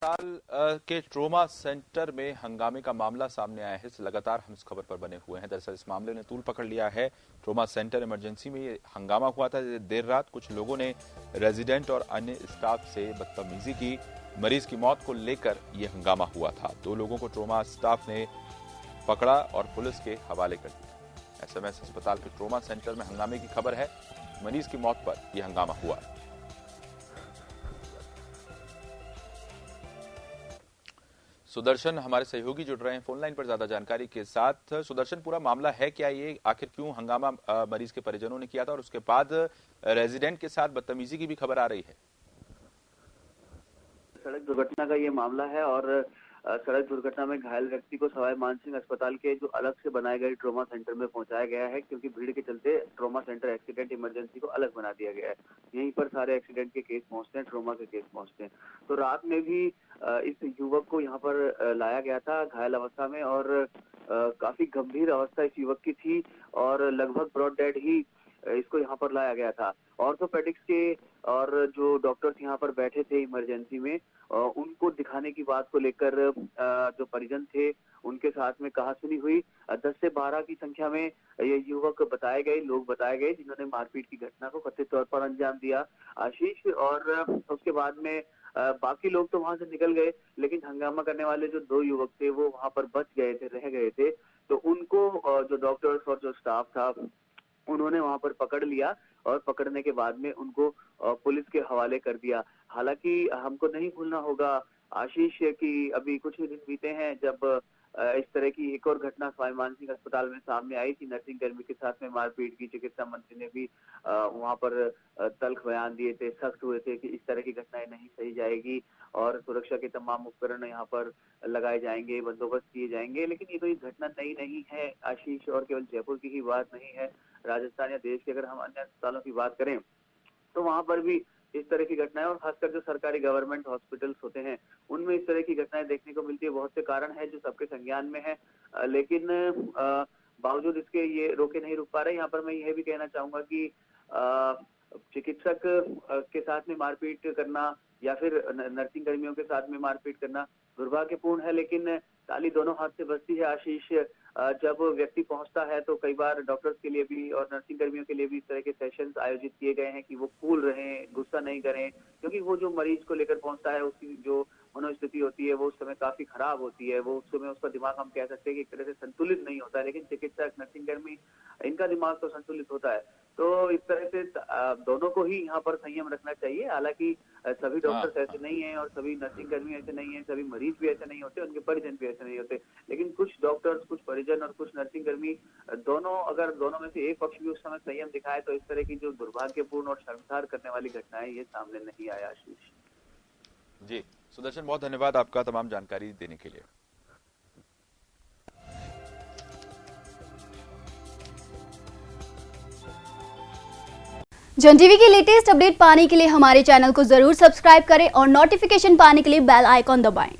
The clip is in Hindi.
अस्पताल के ट्रोमा सेंटर में हंगामे का मामला सामने आया है। लगातार हम इस खबर पर बने हुए हैं। दरअसल इस मामले ने तूल पकड़ लिया है। ट्रोमा सेंटर इमरजेंसी में ये हंगामा हुआ था। देर रात कुछ लोगों ने रेजिडेंट और अन्य स्टाफ से बदतमीजी की। मरीज की मौत को लेकर यह हंगामा हुआ था। 2 लोगों को ट्रोमा स्टाफ ने पकड़ा और पुलिस के हवाले कर दिया। एसएमएस अस्पताल के ट्रोमा सेंटर में हंगामे की खबर है। मरीज की मौत पर यह हंगामा हुआ। सुदर्शन हमारे सहयोगी जुड़ रहे हैं फोन लाइन पर ज्यादा जानकारी के साथ। सुदर्शन, पूरा मामला है क्या, ये आखिर क्यों हंगामा मरीज के परिजनों ने किया था और उसके बाद रेजिडेंट के साथ बदतमीजी की भी खबर आ रही है? सड़क दुर्घटना का ये मामला है और सड़क दुर्घटना में घायल व्यक्ति को सवाई मानसिंह अस्पताल के जो अलग से बनाए गए ट्रोमा सेंटर में पहुंचाया गया है, क्योंकि भीड़ के चलते ट्रोमा सेंटर एक्सीडेंट इमरजेंसी को अलग बना दिया गया है। यहीं पर सारे एक्सीडेंट के केस पहुंचते हैं, ट्रोमा के केस पहुंचते हैं। तो रात में भी इस युवक को यहाँ पर लाया गया था घायल अवस्था में और काफी गंभीर अवस्था इस युवक की थी और लगभग ब्रॉड डेड ही इसको यहाँ पर लाया गया था। ऑर्थोपेडिक्स के और जो डॉक्टर्स यहाँ पर बैठे थे इमरजेंसी में, उनको दिखाने की बात को लेकर जो परिजन थे उनके साथ में कहासुनी हुई। 10 से 12 की संख्या में ये युवक लोग बताए गए जिन्होंने मारपीट की घटना को कथित तौर पर अंजाम दिया, आशीष। और उसके बाद में बाकी लोग तो वहां से निकल गए, लेकिन हंगामा करने वाले जो 2 युवक थे वो वहां पर बच गए थे, रह गए थे। तो उनको जो डॉक्टर्स और जो स्टाफ था उन्होंने वहां पर पकड़ लिया और पकड़ने के बाद में उनको पुलिस के हवाले कर दिया। हालांकि हमको नहीं भूलना होगा आशीष कि अभी कुछ ही दिन बीते हैं जब इस तरह की एक और घटना सवाई मानसिंह अस्पताल में सामने आई थी। नर्सिंग कर्मी के साथ में मारपीट की। चिकित्सा मंत्री ने भी वहां पर तल्ख बयान दिए थे, सख्त हुए थे कि इस तरह की घटनाएं नहीं सही जाएगी और सुरक्षा के तमाम उपकरण यहाँ पर लगाए जाएंगे, बंदोबस्त किए जाएंगे। लेकिन ये तो एक घटना नई नहीं है आशीष, और केवल जयपुर की ही बात नहीं है। राजस्थान या देश के अगर हम अन्य अस्पतालों की बात करें तो वहां पर भी इस तरह की घटनाएं, और खासकर जो सरकारी गवर्नमेंट हॉस्पिटल्स होते हैं उनमें इस तरह की घटनाएं देखने को मिलती है। बहुत से कारण है जो सबके संज्ञान में है, लेकिन बावजूद इसके ये रोके नहीं रुक पा रहे। यहाँ पर मैं यह भी कहना चाहूंगा कि चिकित्सक के साथ में मारपीट करना या फिर नर्सिंग कर्मियों के साथ में मारपीट करना दुर्भाग्यपूर्ण है, लेकिन ताली दोनों हाथ से बजती है आशीष। जब व्यक्ति पहुंचता है तो कई बार डॉक्टर्स के लिए भी और नर्सिंग कर्मियों के लिए भी इस तरह के सेशंस आयोजित किए गए हैं कि वो कूल रहें, गुस्सा नहीं करें, क्योंकि वो जो मरीज को लेकर पहुंचता है उसकी जो मनोस्थिति होती है वो उस समय काफी खराब होती है। वो उस समय उसका दिमाग हम कह सकते हैं कि एक तरह से संतुलित नहीं होता है, लेकिन चिकित्सक, नर्सिंग कर्मी, इनका दिमाग तो संतुलित होता है। तो इस तरह से दोनों को ही यहाँ पर संयम रखना चाहिए। हालांकि सभी डॉक्टर्स ऐसे नहीं हैं और सभी नर्सिंग कर्मी ऐसे नहीं हैं, सभी मरीज भी ऐसे नहीं होते, उनके परिजन भी ऐसे नहीं होते। लेकिन कुछ डॉक्टर्स, कुछ परिजन और कुछ नर्सिंग कर्मी अगर दोनों में से एक पक्ष भी उस समय संयम दिखाए तो इस तरह की जो दुर्भाग्यपूर्ण और शर्मसार करने वाली घटनाएं ये सामने नहीं आया आशीष। जी सुदर्शन, बहुत धन्यवाद आपका तमाम जानकारी देने के लिए। जन टीवी की लेटेस्ट अपडेट पाने के लिए हमारे चैनल को जरूर सब्सक्राइब करें और नोटिफिकेशन पाने के लिए बेल आइकॉन दबाएं।